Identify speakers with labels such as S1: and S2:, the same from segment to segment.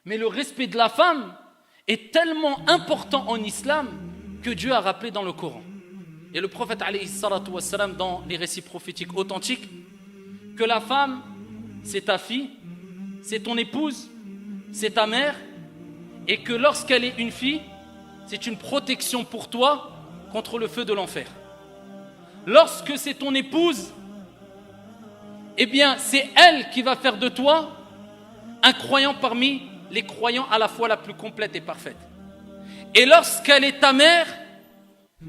S1: Mais le respect de la femme est tellement important en islam que Dieu a rappelé dans le Coran. Et le prophète alayhi salatu wassalam, dans les récits prophétiques authentiques, que la femme, c'est ta fille, c'est ton épouse, c'est ta mère, et que lorsqu'elle est une fille, c'est une protection pour toi contre le feu de l'enfer. Lorsque c'est ton épouse, eh bien c'est elle qui va faire de toi un croyant parmi les croyants à la fois la plus complète et parfaite. Et lorsqu'elle est ta mère,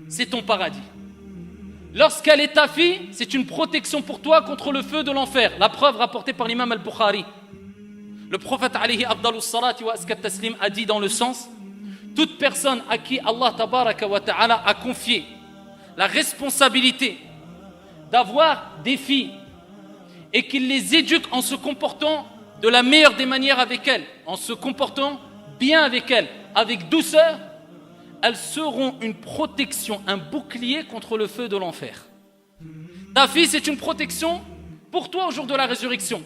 S1: c'est ton paradis. Lorsqu'elle est ta fille, c'est une protection pour toi contre le feu de l'enfer. La preuve rapportée par l'imam al-Bukhari. Le prophète alayhi afdalus salati wa askat taslim a dit dans le sens: toute personne à qui Allah tabaraka wa ta'ala a confié la responsabilité d'avoir des filles et qu'il les éduque en se comportant de la meilleure des manières avec elles, en se comportant bien avec elles, avec douceur, elles seront une protection, un bouclier contre le feu de l'enfer. Ta fille, c'est une protection pour toi au jour de la résurrection,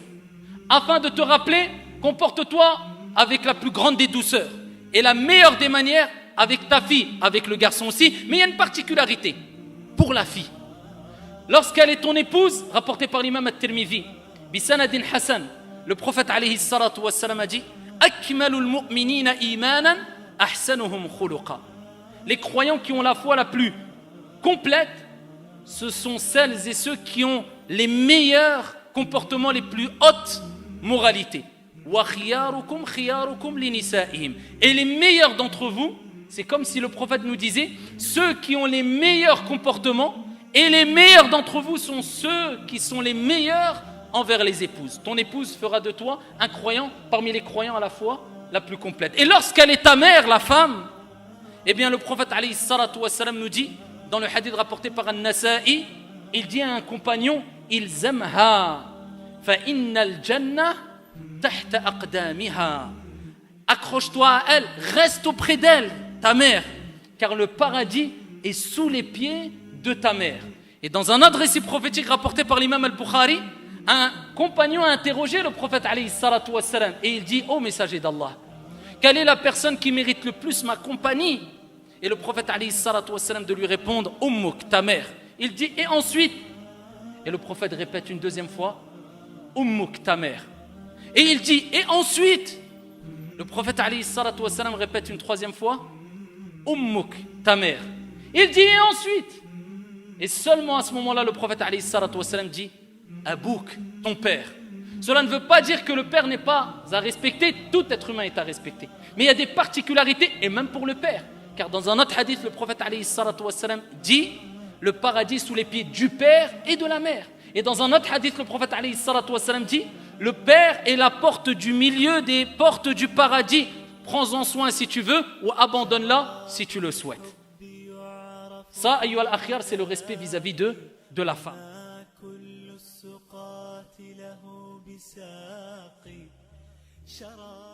S1: afin de te rappeler: comporte-toi avec la plus grande des douceurs et la meilleure des manières avec ta fille, avec le garçon aussi. Mais il y a une particularité pour la fille. Lorsqu'elle est ton épouse, rapporté par l'imam at-Tirmidhi, bisanadin Hassan, le prophète alayhi salatu wassalam a dit: akmalul mu'minina imanan ahsanuhum khuluqa. Les croyants qui ont la foi la plus complète, ce sont celles et ceux qui ont les meilleurs comportements, les plus hautes moralités. Et les meilleurs d'entre vous, c'est comme si le prophète nous disait: ceux qui ont les meilleurs comportements, et les meilleurs d'entre vous sont ceux qui sont les meilleurs envers les épouses. Ton épouse fera de toi un croyant parmi les croyants à la foi la plus complète. Et lorsqu'elle est ta mère, la femme, eh bien le prophète alayhi salatu wassalam nous dit, dans le hadith rapporté par An-Nasa'i, il dit à un compagnon: ilzamha fa innal jannah tahta aqdamiha. Accroche-toi à elle, reste auprès d'elle, ta mère, car le paradis est sous les pieds de ta mère. Et dans un autre récit prophétique rapporté par l'imam al-Bukhari, un compagnon a interrogé le prophète alayhi salatu wassalam et il dit: ô messager d'Allah, quelle est la personne qui mérite le plus ma compagnie? Et le prophète alayhi salatu wassalam de lui répondre: ummuk, ta mère. Il dit: et ensuite? Et le prophète répète une deuxième fois: ummuk, ta mère. Et il dit: et ensuite? Le prophète alayhi salatu wassalam répète une troisième fois: ummuk, ta mère. Il dit: et ensuite? Et seulement à ce moment-là, le prophète alayhi salatu wassalam dit: abouk, ton père. Cela ne veut pas dire que le père n'est pas à respecter, tout être humain est à respecter. Mais il y a des particularités, et même pour le père. Car dans un autre hadith, le prophète alayhi salatu wassalam dit: le paradis sous les pieds du père et de la mère. Et dans un autre hadith, le prophète alayhi salatu wassalam dit: le père est la porte du milieu des portes du paradis. Prends-en soin si tu veux, ou abandonne-la si tu le souhaites. Ça, ayyuha al-akhyar, c'est le respect vis-à-vis de la femme.
S2: له بساقي شراب